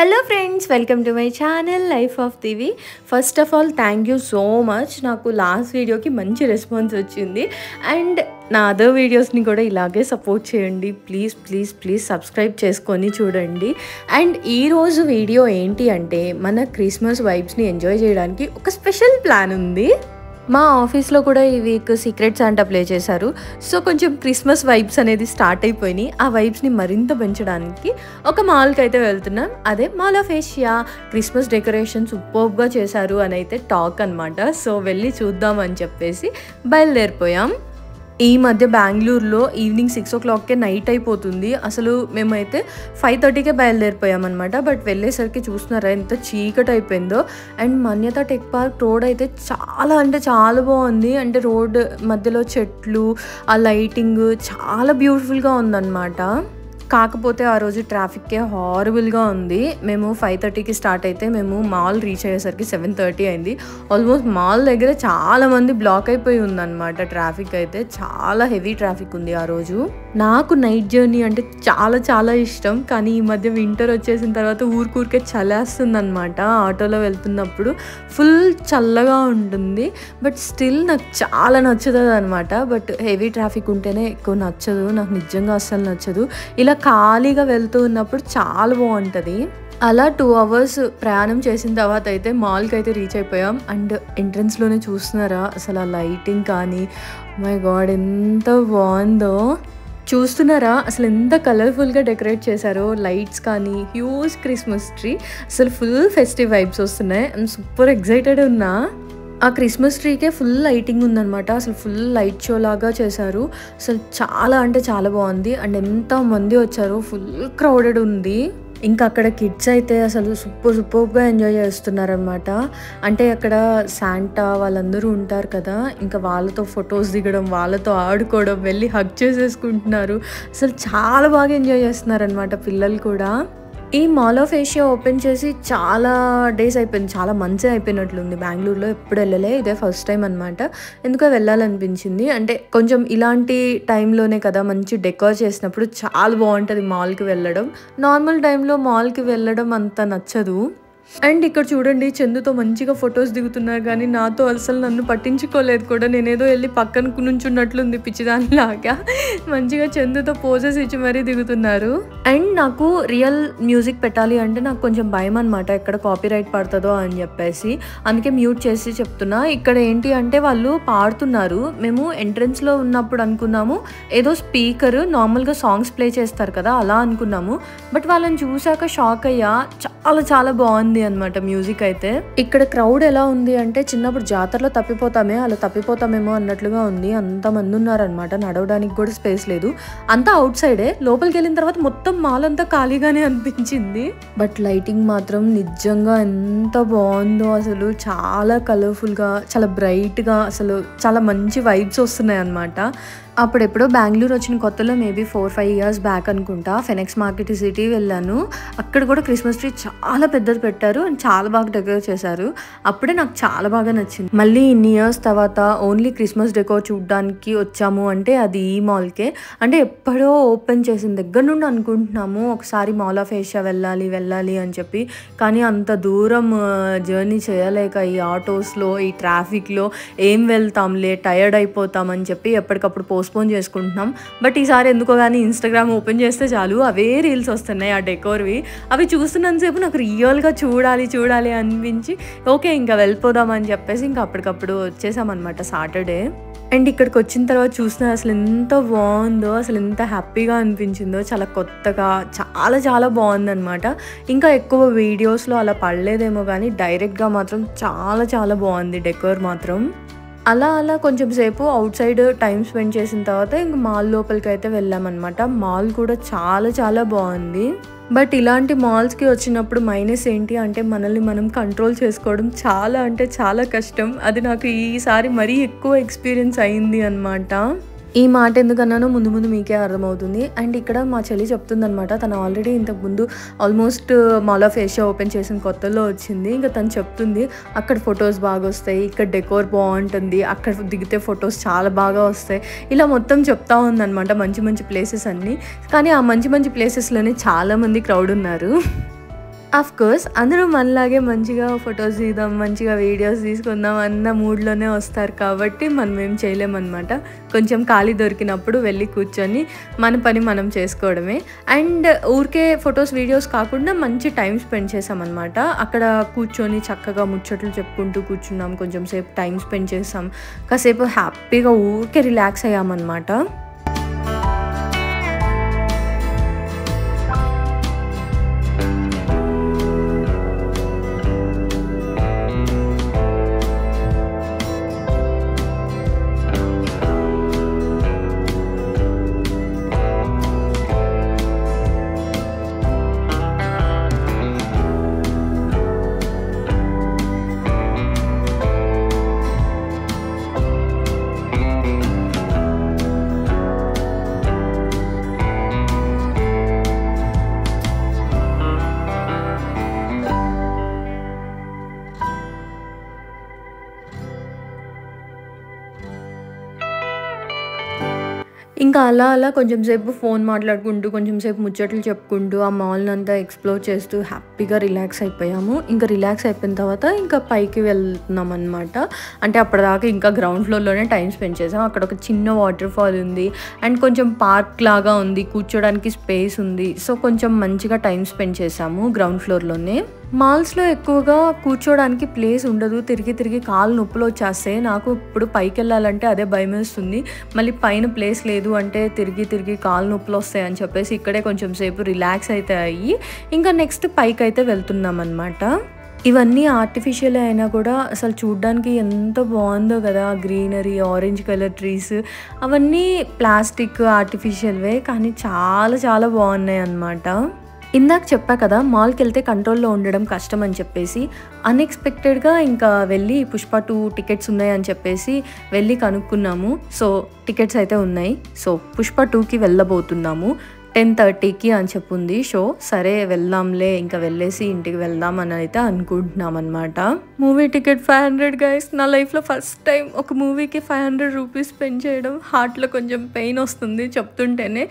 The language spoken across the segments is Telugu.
Hello friends, welcome to my channel life of Divi. First of all thank you so much. నాకు లాస్ట్ వీడియోకి మంచి రెస్పాన్స్ వచ్చింది అండ్ నా అదర్ వీడియోస్ని కూడా ఇలాగే సపోర్ట్ చేయండి. ప్లీజ్ ప్లీజ్ ప్లీజ్ సబ్స్క్రైబ్ చేసుకొని చూడండి. అండ్ ఈరోజు వీడియో ఏంటి అంటే, మన క్రిస్మస్ వైబ్స్ని ఎంజాయ్ చేయడానికి ఒక స్పెషల్ ప్లాన్ ఉంది. మా ఆఫీస్లో కూడా ఈ వీక్ సీక్రెట్ శాంటా ప్లే చేశారు. సో కొంచెం క్రిస్మస్ వైబ్స్ అనేది స్టార్ట్ అయిపోయినాయి. ఆ వైబ్స్ని మరింత పెంచడానికి ఒక మాల్కి అయితే వెళ్తున్నాం. అదే mall of Asia. Christmas decoration సూపర్గా చేశారు అని అయితే టాక్ అనమాట. సో వెళ్ళి చూద్దాం అని చెప్పేసి బయలుదేరిపోయాం. ఈ మధ్య బెంగళూరులో ఈవినింగ్ 6 o'clockకే నైట్ అయిపోతుంది. అసలు మేమైతే 5:30కే బయలుదేరిపోయామన్నమాట. బట్ వెళ్ళేసరికి చూస్తున్నారా ఎంత చీకటి అయిపోయిందో. అండ్ మన్యత టెక్ పార్క్ రోడ్ అయితే చాలా అంటే చాలా బాగుంది. అంటే రోడ్ మధ్యలో చెట్లు, ఆ లైటింగ్ చాలా బ్యూటిఫుల్గా ఉందన్నమాట. కాకపోతే ఆ రోజు ట్రాఫిక్కే హారబుల్గా ఉంది. మేము 5:30కి స్టార్ట్ అయితే మేము మాల్ రీచ్ అయ్యేసరికి 7:30 అయింది. ఆల్మోస్ట్ మాల్ దగ్గర చాలామంది బ్లాక్ అయిపోయి ఉందన్నమాట. ట్రాఫిక్ అయితే చాలా హెవీ ట్రాఫిక్ ఉంది ఆ రోజు. నాకు నైట్ జర్నీ అంటే చాలా చాలా ఇష్టం. కానీ ఈ మధ్య వింటర్ వచ్చేసిన తర్వాత ఊరికే చలేస్తుంది అనమాట. ఆటోలో వెళ్తున్నప్పుడు ఫుల్ చల్లగా ఉంటుంది. బట్ స్టిల్ నాకు చాలా నచ్చుతుంది అనమాట. బట్ హెవీ ట్రాఫిక్ ఉంటేనే ఎక్కువ నచ్చదు. నాకు నిజంగా అస్సలు నచ్చదు. ఇలా ఖాళీగా వెళ్తూ ఉన్నప్పుడు చాలా బాగుంటుంది. అలా 2 hours ప్రయాణం చేసిన తర్వాత అయితే మాల్కి అయితే రీచ్ అయిపోయాం. అండ్ ఎంట్రన్స్లోనే చూస్తున్నారా అసలు ఆ లైటింగ్ కానీ, మై గాడ్ ఎంత బాగుందో చూస్తున్నారా. అసలు ఎంత కలర్ఫుల్గా డెకరేట్ చేశారో. లైట్స్ కానీ, హ్యూజ్ క్రిస్మస్ ట్రీ, అసలు ఫుల్ ఫెస్టివ్ వైబ్స్ వస్తున్నాయి. ఐమ్ సూపర్ ఎక్సైటెడ్ ఉన్నా. ఆ క్రిస్మస్ ట్రీకే ఫుల్ లైటింగ్ ఉందన్నమాట. అసలు ఫుల్ లైట్ షో లాగా చేశారు. అసలు చాలా అంటే చాలా బాగుంది. అండ్ ఎంతమంది వచ్చారు, ఫుల్ క్రౌడెడ్ ఉంది. ఇంకా అక్కడ కిడ్స్ అయితే అసలు సూపర్గా ఎంజాయ్ చేస్తున్నారనమాట. అంటే అక్కడ శాంటా వాళ్ళందరూ ఉంటారు కదా, ఇంకా వాళ్ళతో ఫొటోస్ దిగడం, వాళ్ళతో ఆడుకోవడం, వెళ్ళి హగ్ చేసేసుకుంటున్నారు. అసలు చాలా బాగా ఎంజాయ్ చేస్తున్నారనమాట పిల్లలు కూడా. ఈ మాల్ ఆఫ్ ఏషియా ఓపెన్ చేసి చాలా డేస్ అయిపోయింది, చాలా మంత్సే అయిపోయినట్లుంది. బెంగళూరులో ఎప్పుడు వెళ్ళలే, ఇదే ఫస్ట్ టైం అనమాట. ఎందుకో వెళ్ళాలనిపించింది. అంటే కొంచెం ఇలాంటి టైంలోనే కదా మంచి డెకోర్ చేసినప్పుడు చాలా బాగుంటుంది మాల్కి వెళ్ళడం. నార్మల్ టైంలో మాల్కి వెళ్ళడం అంత నచ్చదు. అండ్ ఇక్కడ చూడండి, చందుతో మంచిగా ఫొటోస్ దిగుతున్నారు కానీ నాతో అసలు నన్ను పట్టించుకోలేదు కూడా. నేనేదో వెళ్ళి పక్కన నుంచున్నట్లుంది పిచ్చిదానిలాగా. మంచిగా చందుతో పోజెస్ ఇచ్చి మరీ దిగుతున్నారు. అండ్ నాకు రియల్ మ్యూజిక్ పెట్టాలి అంటే నాకు కొంచెం భయం అనమాట, ఎక్కడ కాపీరైట్ పడుతుందో అని చెప్పేసి. అందుకే మ్యూట్ చేసి చెప్తున్నా. ఇక్కడ ఏంటి అంటే వాళ్ళు పాడుతున్నారు. మేము ఎంట్రన్స్లో ఉన్నప్పుడు అనుకున్నాము ఏదో స్పీకర్ నార్మల్గా సాంగ్స్ ప్లే చేస్తారు కదా అలా అనుకున్నాము. బట్ వాళ్ళని చూసాక షాక్ అయ్యా. చాలా చాలా బాగుంది అనమాట మ్యూజిక్ అయితే. ఇక్కడ క్రౌడ్ ఎలా ఉంది అంటే చిన్నప్పుడు జాతరలో అలా తప్పిపోతామేమో అన్నట్లుగా ఉంది. అంతమంది ఉన్నారనమాట. నడవడానికి కూడా స్పేస్ లేదు. అంతా అవుట్ సైడే. లోపలికి వెళ్ళిన తర్వాత మొత్తం మాల్ అంతా ఖాళీగానే అనిపించింది. బట్ లైటింగ్ మాత్రం నిజంగా ఎంత బాగుందో. అసలు చాలా కలర్ఫుల్గా, చాలా బ్రైట్గా, అసలు చాలా మంచి వైబ్స్ వస్తున్నాయి అనమాట. అప్పుడెప్పుడో బెంగళూరు వచ్చిన కొత్తలో మేబీ 4-5 years బ్యాక్ అనుకుంటా, ఫెనెక్స్ మార్కెట్ సిటీ వెళ్ళాను. అక్కడ కూడా క్రిస్మస్ ట్రీ చాలా పెద్దది పెట్టారు అండ్ చాలా బాగా డెకరేట్ చేశారు. అప్పుడే నాకు చాలా బాగా నచ్చింది. మళ్ళీ ఇన్ని ఇయర్స్ తర్వాత ఓన్లీ క్రిస్మస్ డెకోర్ చూడడానికి వచ్చాము అంటే అది ఈ మాల్కే. అంటే ఎప్పుడో ఓపెన్ చేసిన దగ్గర నుండి అనుకుంటున్నాము ఒకసారి మాల్ ఆఫ్ ఏషియా వెళ్ళాలి అని చెప్పి. కానీ అంత దూరం జర్నీ చేయలేక ఈ ఆటోస్లో, ఈ ట్రాఫిక్లో ఏం వెళ్తాంలే, టయర్డ్ అయిపోతామని చెప్పి ఎప్పటికప్పుడు పోస్ట్పోన్ చేసుకుంటున్నాం. బట్ ఈసారి ఎందుకో కానీ ఇన్స్టాగ్రామ్ ఓపెన్ చేస్తే చాలు అవే రీల్స్ వస్తున్నాయి ఆ డెకోర్వి. అవి చూస్తున్నంతసేపు నాకు రియల్గా చూడాలి అనిపించి ఓకే ఇంకా వెళ్ళిపోదామని చెప్పేసి ఇంకా అప్పటికప్పుడు వచ్చేసామన్నమాట సాటర్డే. అండ్ ఇక్కడికి వచ్చిన తర్వాత చూసిన అసలు ఎంత బాగుందో, అసలు ఎంత హ్యాపీగా అనిపించిందో. చాలా కొత్తగా చాలా చాలా బాగుందన్నమాట. ఇంకా ఎక్కువ వీడియోస్లో అలా పడలేదేమో కానీ డైరెక్ట్గా మాత్రం చాలా చాలా బాగుంది డెకోర్ మాత్రం. అలా కొంచెం సేపు అవుట్ సైడ్ టైం స్పెండ్ చేసిన తర్వాత ఇంక మాల్ లోపలికి అయితే వెళ్ళామన్నమాట. మాల్ కూడా చాలా చాలా బాగుంది. బట్ ఇలాంటి మాల్స్కి వచ్చినప్పుడు మైనస్ ఏంటి అంటే మనల్ని మనం కంట్రోల్ చేసుకోవడం చాలా అంటే చాలా కష్టం. అది నాకు ఈసారి మరీ ఎక్కువ ఎక్స్పీరియన్స్ అయింది అనమాట. ఈ మాట ఎందుకన్నానో ముందు మీకే అర్థమవుతుంది. అండ్ ఇక్కడ మా చెల్లి చెప్తుందనమాట, తను ఆల్రెడీ ఇంతకుముందు almost mall of Asia open చేసిన కొత్తలో వచ్చింది. ఇంకా తను చెప్తుంది అక్కడ ఫొటోస్ బాగా వస్తాయి, ఇక్కడ డెకోర్ బాగుంటుంది, అక్కడ దిగితే ఫొటోస్ చాలా బాగా వస్తాయి, ఇలా మొత్తం చెప్తా ఉందన్నమాట మంచి మంచి ప్లేసెస్ అన్నీ. కానీ ఆ మంచి మంచి ప్లేసెస్లోనే చాలామంది క్రౌడ్ ఉన్నారు. ఆఫ్కోర్స్ అందరూ మనలాగే మంచిగా ఫొటోస్ తీద్దాం, మంచిగా వీడియోస్ తీసుకుందాం అన్న మూడ్లోనే వస్తారు కాబట్టి మనం ఏం చేయలేమన్నమాట. కొంచెం ఖాళీ దొరికినప్పుడు వెళ్ళి కూర్చొని మన పని మనం చేసుకోవడమే. అండ్ ఊరికే ఫొటోస్ వీడియోస్ కాకుండా మంచి టైం స్పెండ్ చేసామన్నమాట. అక్కడ కూర్చొని చక్కగా ముచ్చట్లు చెప్పుకుంటూ కూర్చున్నాం, కొంచెం సేపు టైం స్పెండ్ చేసాం, కాసేపు హ్యాపీగా ఊరికే రిలాక్స్ అయ్యామన్నమాట. ఇంకా అలా అలా కొంచెం సేపు ఫోన్ మాట్లాడుకుంటూ, కొంచెం సేపు ముచ్చట్లు చెప్పుకుంటూ, ఆ మాల్‌నంతా ఎక్స్‌ప్లోర్ చేస్తూ హ్యాపీగా రిలాక్స్ అయిపోయాము. ఇంకా రిలాక్స్ అయిపోయిన తర్వాత ఇంకా పైకి వెళ్తున్నామన్నమాట. అంటే అప్పటిదాకా ఇంకా గ్రౌండ్ ఫ్లోర్‌లోనే టైం స్పెండ్ చేసాం. అక్కడ ఒక చిన్న వాటర్ ఫాల్ ఉంది అండ్ కొంచెం పార్క్ లాగా ఉంది, కూర్చోడానికి స్పేస్ ఉంది. సో కొంచెం మంచిగా టైం స్పెండ్ చేసాము గ్రౌండ్ ఫ్లోర్‌లోనే. మాల్స్‌లో ఎక్కువగా కూర్చోడానికి ప్లేస్ ఉండదు. తిరిగి తిరిగి కాళ్ళు నొప్పులు వచ్చేస్తాయి. నాకు ఇప్పుడు పైకెళ్ళాలంటే అదే భయమేస్తుంది. మళ్ళీ పైన ప్లేస్ లేదు అంటే తిరిగి తిరిగి కాళ్ళు నొప్పులు వస్తాయి అని చెప్పేసి ఇక్కడే కొంచెం సేపు రిలాక్స్ అయితే అయ్యి ఇంకా నెక్స్ట్ పైకైతే వెళ్తున్నామన్నమాట. ఇవన్నీ ఆర్టిఫిషియల్ అయినా కూడా అసలు చూడ్డానికి ఎంత బాగుందో కదా. గ్రీనరీ, ఆరెంజ్ కలర్ ట్రీస్, అవన్నీ ప్లాస్టిక్ ఆర్టిఫిషియల్వే కానీ చాలా చాలా బాగున్నాయి అన్నమాట. ఇందాక చెప్పా కదా మాల్కి వెళ్తే కంట్రోల్లో ఉండడం కష్టం అని చెప్పేసి, అన్ఎక్స్పెక్టెడ్గా ఇంకా వెళ్ళి పుష్ప 2 టికెట్స్ ఉన్నాయని చెప్పేసి వెళ్ళి కనుక్కున్నాము. సో టికెట్స్ అయితే ఉన్నాయి. సో పుష్ప 2కి వెళ్ళబోతున్నాము. 10:30కి అని చెప్పుంది షో. సరే వెళ్దాంలే, ఇంకా వెళ్ళేసి ఇంటికి వెళ్దాం అని అయితే అనుకుంటున్నాం అనమాట. Movie ticket 500 guys. నా లైఫ్లో ఫస్ట్ టైం ఒక మూవీకి 500 రూపీస్ స్పెండ్ చేయడం. హార్ట్లో కొంచెం పెయిన్ వస్తుంది చెప్తుంటేనే.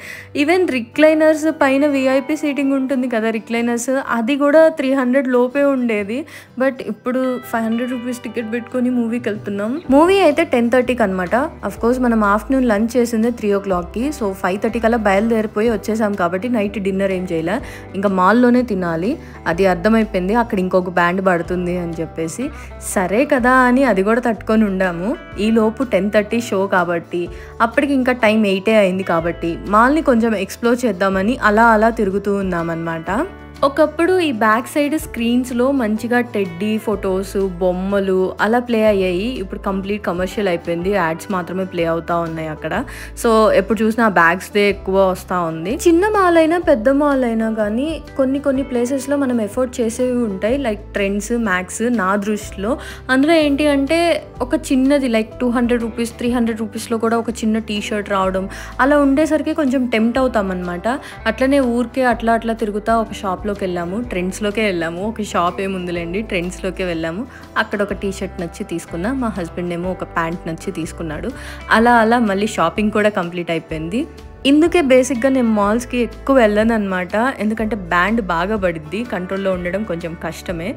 ఈవెన్ రిక్లైనర్స్ పైన విఐపి సీటింగ్ ఉంటుంది కదా రిక్లైనర్స్, అది కూడా 300 లోపే ఉండేది. బట్ ఇప్పుడు 500 రూపీస్ టికెట్ పెట్టుకొని మూవీకి వెళ్తున్నాం. మూవీ అయితే 10:30కి అనమాట. అఫ్కోర్స్ మనం ఆఫ్టర్నూన్ లంచ్ చేసింది 3 o'clockకి. సో 5:30 కల్లా బయలుదేరిపోయి వచ్చేసాం కాబట్టి నైట్ డిన్నర్ ఏం చేయలే, ఇంకా మాల్లోనే తినాలి. అది అర్థమైపోయింది అక్కడ ఇంకొక బ్యాండ్ పడుతుంది అని చెప్పేసి. సరే కదా అని అది కూడా తట్టుకొని ఉండాము. ఈ లోపు 10:30 షో కాబట్టి అప్పటికి ఇంకా టైం 8 అయింది కాబట్టి మాల్ని కొంచెం ఎక్స్ప్లోర్ చేద్దామని అలా అలా తిరుగుతూ ఉన్నామన్నమాట. ఒకప్పుడు ఈ బ్యాక్ సైడ్ స్క్రీన్స్లో మంచిగా టెడ్డీ ఫొటోస్, బొమ్మలు అలా ప్లే అయ్యాయి. ఇప్పుడు కంప్లీట్ కమర్షియల్ అయిపోయింది. యాడ్స్ మాత్రమే ప్లే అవుతూ ఉన్నాయి అక్కడ. సో ఎప్పుడు చూసినా బ్యాగ్స్దే ఎక్కువ వస్తూ ఉంది. చిన్న మాల్ అయినా పెద్ద మాల్ అయినా కానీ కొన్ని ప్లేసెస్లో మనం ఎఫోర్డ్ చేసేవి ఉంటాయి. లైక్ ట్రెండ్స్, మ్యాక్స్ నా దృష్టిలో. అందులో ఏంటి అంటే ఒక చిన్నది లైక్ 200 రూపీస్, 300 రూపీస్లో కూడా ఒక చిన్న టీ షర్ట్ రావడం అలా ఉండేసరికి కొంచెం టెంప్ట్ అవుతాం అనమాట. అట్లనే ఊరికే అట్లా అట్లా తిరుగుతా ఒక షాప్లో వెళ్ళాము, ట్రెండ్స్లోకే వెళ్ళాము. ఒక షాప్ ఏముందిలేండి, ట్రెండ్స్లోకే వెళ్ళాము. అక్కడ ఒక టీ షర్ట్ నచ్చి తీసుకున్నా, మా హస్బెండ్ ఏమో ఒక ప్యాంట్ నచ్చి తీసుకున్నాడు. అలా అలా మళ్ళీ షాపింగ్ కూడా కంప్లీట్ అయిపోయింది. ఇందుకే బేసిక్గా నేను మాల్స్కి ఎక్కువ వెళ్ళను అనమాట. ఎందుకంటే బ్యాండ్ బాగా పడిద్ది, కంట్రోల్లో ఉండడం కొంచెం కష్టమే.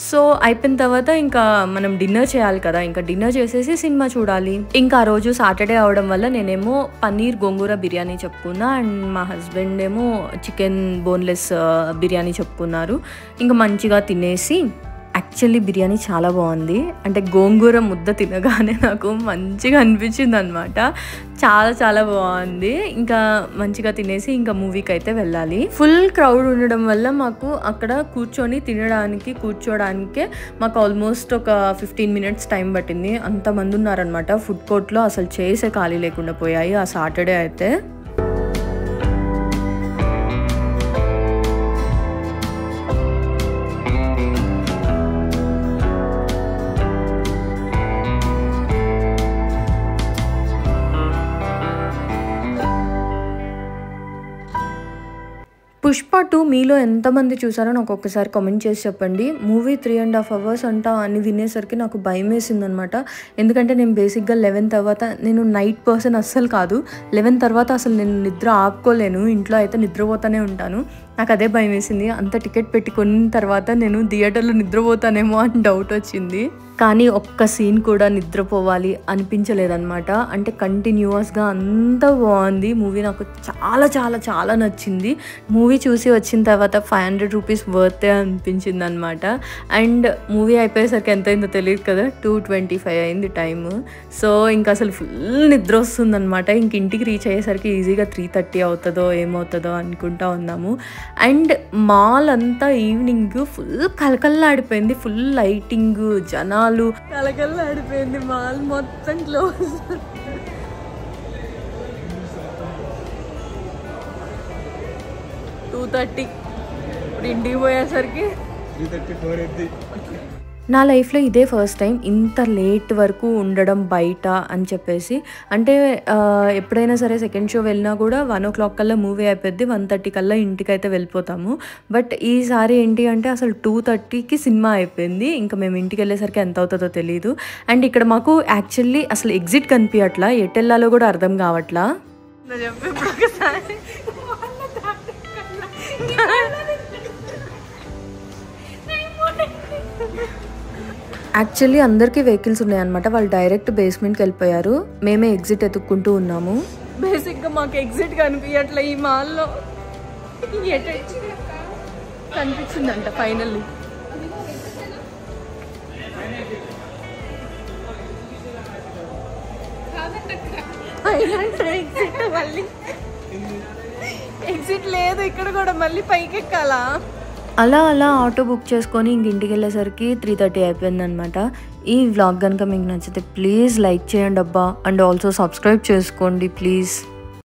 సో అయిపోయిన తర్వాత ఇంకా మనం డిన్నర్ చేయాలి కదా, ఇంకా డిన్నర్ చేసేసి సినిమా చూడాలి. ఇంకా ఆ రోజు సాటర్డే అవడం వల్ల నేనేమో పన్నీర్ గోంగూర బిర్యానీ చెప్పుకున్నా అండ్ మా హస్బెండ్ ఏమో చికెన్ బోన్లెస్ బిర్యానీ చెప్పుకున్నారు. ఇంకా మంచిగా తినేసి, యాక్చువల్లీ బిర్యానీ చాలా బాగుంది. అంటే గోంగూర ముద్ద తినగానే నాకు మంచిగా అనిపించింది అనమాట. చాలా చాలా బాగుంది. ఇంకా మంచిగా తినేసి ఇంకా మూవీకి అయితే వెళ్ళాలి. ఫుల్ క్రౌడ్ ఉండడం వల్ల మాకు అక్కడ కూర్చోడానికే మాకు ఆల్మోస్ట్ ఒక 15 minutes టైం పట్టింది. అంతమంది ఉన్నారనమాట ఫుడ్ కోర్ట్లో. అసలు చేసే ఖాళీ లేకుండా పోయాయి ఆ సాటర్డే అయితే. పుష్ప 2 మీలో ఎంతమంది చూసారో నాకు ఒక్కసారి కామెంట్ చేసి చెప్పండి. మూవీ 3.5 hours అంట అని వినేసరికి నాకు భయం వేసింది అనమాట. ఎందుకంటే నేను బేసిక్గా 11 తర్వాత నేను నైట్ పర్సన్ అస్సలు కాదు. 11 తర్వాత అసలు నేను నిద్ర ఆపుకోలేను. ఇంట్లో అయితే నిద్రపోతూనే ఉంటాను. నాకు అదే భయం వేసింది. అంత టికెట్ పెట్టి కొన్న తర్వాత నేను థియేటర్లో నిద్రపోతానేమో అని డౌట్ వచ్చింది. కానీ ఒక్క సీన్ కూడా నిద్రపోవాలి అనిపించలేదన్నమాట. అంటే కంటిన్యూస్గా అంత బాగుంది మూవీ. నాకు చాలా చాలా చాలా నచ్చింది. మూవీ చూసి వచ్చిన తర్వాత 500 రూపీస్ వర్తే అనిపించింది అనమాట. అండ్ మూవీ అయిపోయేసరికి ఎంత అయిందో తెలియదు కదా, 2:25 అయింది టైము. సో ఇంకా అసలు ఫుల్ నిద్ర వస్తుందన్నమాట. ఇంక ఇంటికి రీచ్ అయ్యేసరికి ఈజీగా 3:30 అవుతుందో ఏమవుతుందో అనుకుంటా ఉన్నాము. అండ్ మాల్ అంతా ఈవినింగ్ ఫుల్ కలకల్లాడిపోయింది. ఫుల్ లైటింగ్, జనాలు, కలకల్లాడిపోయింది. మాల్ మొత్తం క్లోజ్. 2:30 ఇప్పుడు ఇంటికి పోయేసరికి 3:34. నా లైఫ్లో ఇదే ఫస్ట్ టైం ఇంత లేట్ వరకు ఉండడం బయట అని చెప్పేసి. అంటే ఎప్పుడైనా సరే సెకండ్ షో వెళ్ళినా కూడా 1 o'clock కల్లా మూవీ అయిపోద్ది, 1:30 కల్లా ఇంటికైతే వెళ్ళిపోతాము. బట్ ఈసారి ఏంటి అంటే అసలు 2:30కి సినిమా అయిపోయింది. ఇంకా మేము ఇంటికి వెళ్ళేసరికి ఎంత అవుతుందో తెలియదు. అండ్ ఇక్కడ మాకు యాక్చువల్లీ అసలు ఎగ్జిట్ కనిపించట్లా, ఎటు వెళ్ళాలో కూడా అర్థం కావట్లా. యాక్చువల్లీ అందరికీ వెహికల్స్ ఉన్నాయన్నమాట. వాళ్ళు డైరెక్ట్ బేస్మెంట్కి వెళ్ళిపోయారు. మేమే ఎగ్జిట్ ఎత్తుక్కుంటూ ఉన్నాము. బేసిక్గా మాకు ఎగ్జిట్ కనిపించట్లే ఈ మాల్లో. కనిపించిందంట ఫైనల్లీ. ఎగ్జిట్ లేదు ఇక్కడ కూడా, మళ్ళీ పైకి ఎక్కాలా. అలా ఆటో బుక్ చేసుకొని ఇంక ఇంటికి వెళ్ళేసరికి 3:30 అయిపోయిందనమాట. ఈ వ్లాగ్ కనుక మీకు నచ్చితే ప్లీజ్ లైక్ చేయండి అబ్బా. అండ్ ఆల్సో సబ్స్క్రైబ్ చేసుకోండి ప్లీజ్.